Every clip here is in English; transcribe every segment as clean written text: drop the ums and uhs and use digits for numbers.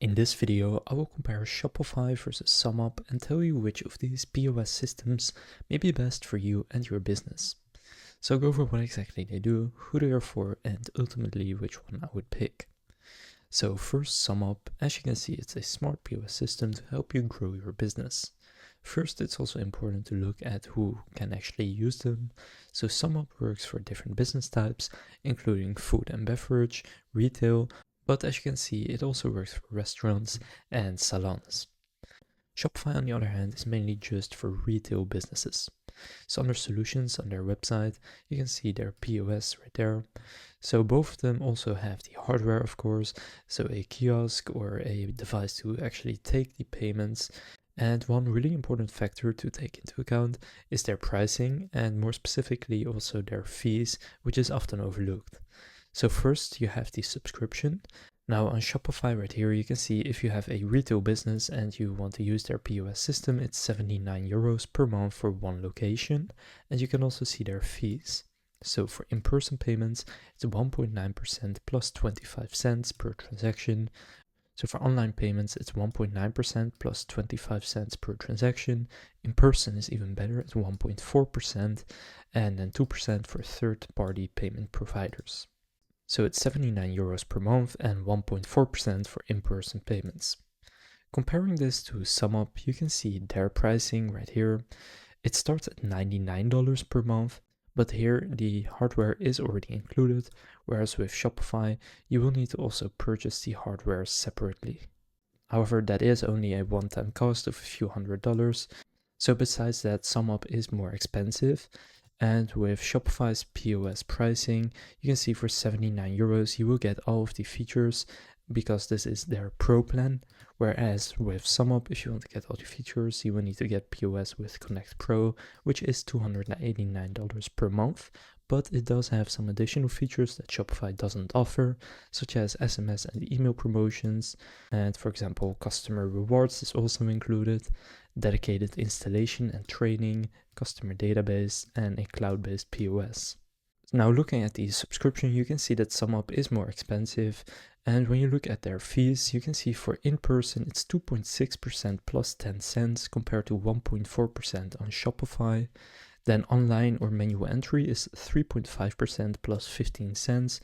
In this video, I will compare Shopify versus SumUp and tell you which of these POS systems may be best for you and your business. So I'll go over what exactly they do, who they are for, and ultimately which one I would pick. So first, SumUp. As you can see, it's a smart POS system to help you grow your business. First, it's also important to look at who can actually use them. So SumUp works for different business types, including food and beverage, retail, but as you can see, it also works for restaurants and salons. Shopify, on the other hand, is mainly just for retail businesses. So under solutions on their website, you can see their POS right there. So both of them also have the hardware, of course, so a kiosk or a device to actually take the payments. And one really important factor to take into account is their pricing, and more specifically also their fees, which is often overlooked. So first you have the subscription. Now on Shopify right here, you can see if you have a retail business and you want to use their POS system, it's 79 euros per month for one location. And you can also see their fees. So for in-person payments, it's 1.9% plus 25 cents per transaction. So for online payments, it's 1.9% plus 25 cents per transaction. In person is even better at 1.4%, and then 2% for third-party payment providers. So it's 79 euros per month and 1.4% for in-person payments. Comparing this to SumUp, you can see their pricing right here. It starts at $99 per month, but here the hardware is already included, whereas with Shopify, you will need to also purchase the hardware separately. However, that is only a one-time cost of a few $100s. So besides that, SumUp is more expensive. And with Shopify's POS pricing, you can see for 79 euros, you will get all of the features because this is their Pro plan. Whereas with SumUp, if you want to get all the features, you will need to get POS with Connect Pro, which is $289 per month. But it does have some additional features that Shopify doesn't offer, such as SMS and email promotions. And for example, customer rewards is also included, dedicated installation and training, customer database, and a cloud-based POS. Now looking at the subscription, you can see that SumUp is more expensive. And when you look at their fees, you can see for in-person, it's 2.6% plus 10 cents compared to 1.4% on Shopify. Then online or manual entry is 3.5% plus 15 cents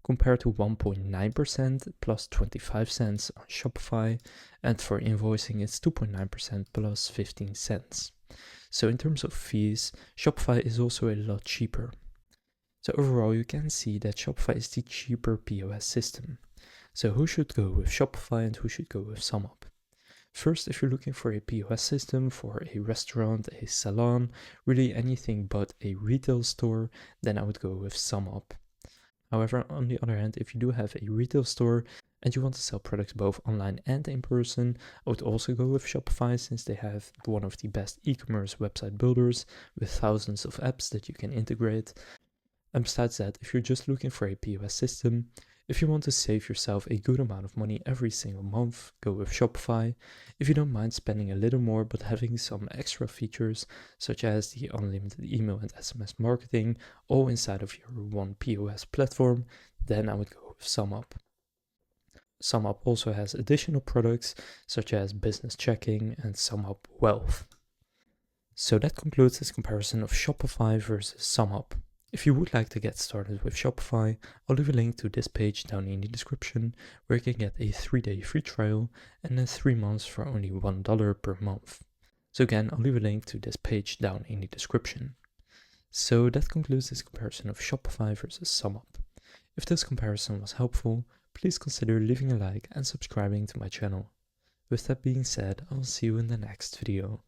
compared to 1.9% plus 25 cents on Shopify. And for invoicing, it's 2.9% plus 15 cents. So in terms of fees, Shopify is also a lot cheaper. So overall, you can see that Shopify is the cheaper POS system. So who should go with Shopify and who should go with SumUp? First, if you're looking for a POS system for a restaurant, a salon, really anything but a retail store, then I would go with SumUp. However, on the other hand, if you do have a retail store and you want to sell products both online and in person, I would also go with Shopify since they have one of the best e-commerce website builders with thousands of apps that you can integrate. And besides that, if you're just looking for a POS system, if you want to save yourself a good amount of money every single month, go with Shopify. If you don't mind spending a little more but having some extra features, such as the unlimited email and SMS marketing, all inside of your one POS platform, then I would go with SumUp. SumUp also has additional products, such as business checking and SumUp Wealth. So that concludes this comparison of Shopify versus SumUp. If you would like to get started with Shopify, I'll leave a link to this page down in the description where you can get a 3-day free trial and then 3 months for only $1 per month. So again, I'll leave a link to this page down in the description. So that concludes this comparison of Shopify versus SumUp. If this comparison was helpful, please consider leaving a like and subscribing to my channel. With that being said, I will see you in the next video.